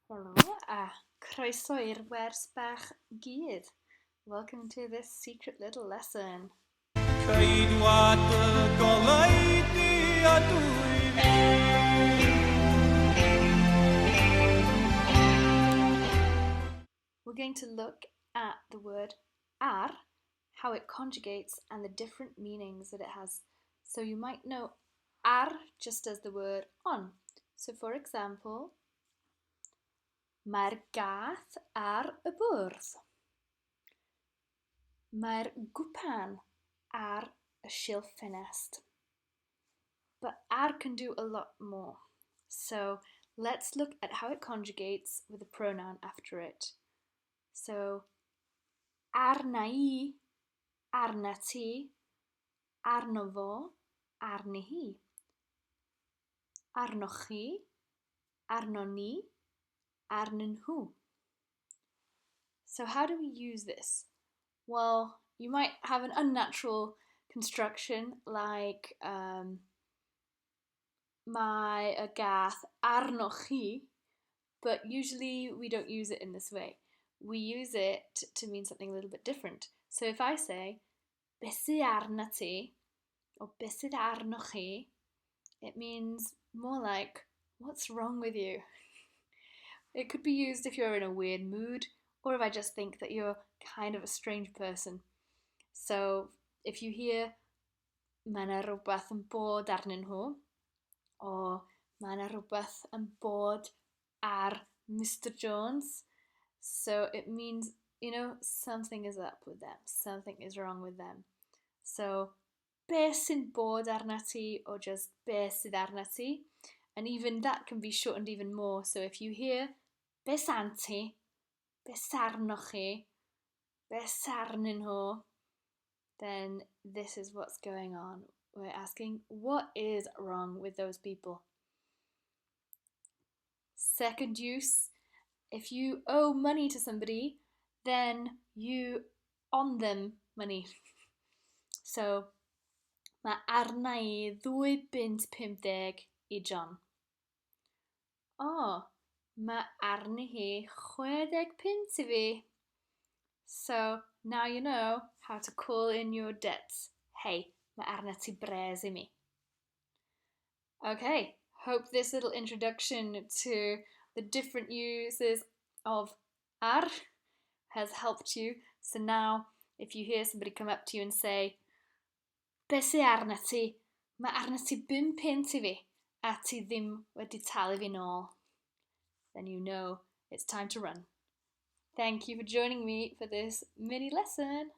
Helo a croeso i'r wers bach gyd. Welcome to this secret little lesson. Ceidwad y goleuni a dwy fi. We're going to look at the word ar, how it conjugates and the different meanings that it has. So you might know ar just as the word on. So for example, mae'r gath ar y bwrdd. Mae'r gwpan ar y shilff ffenest. But ar can do a lot more. So let's look at how it conjugates with a pronoun after it. So arna I, arna ti, arno fo, arni hi. Arnoch chi, arno ni, arnyn nhw. So how do we use this? Well, you might have an unnatural construction like mae y gath arnoch chi, but usually we don't use it in this way. We use it to mean something a little bit different. So if I say, be sy arna ti, or be sydd arnoch chi, it means more like, what's wrong with you? It could be used if you're in a weird mood, or if I just think that you're kind of a strange person. So if you hear, mae 'na rhywbeth yn bod arnyn nhw, or mae 'na rhywbeth yn bod ar Mr. Jones, so it means, something is up with them, something is wrong with them. So, be sy'n bod arna ti, or just be sydd arna ti, and even that can be shortened even more. So if you hear be san ti, be sarnoch chi, be sarnyn nhw, then this is what's going on. We're asking, what is wrong with those people? Second use, if you owe money to somebody, then you on them money. So, mae arna I £2.50 I John. Oh, mae arni hi 60 pence I fi. So, now you know how to call in your debts. Hey, mae arna ti bres I mi. Okay, hope this little introduction to the different uses of ar has helped you. So now, if you hear somebody come up to you and say, be sy arna ti? Mae arna ti 5 pence I fi, a ti ddim wedi talu fi nôl, then you know it's time to run. Thank you for joining me for this mini lesson.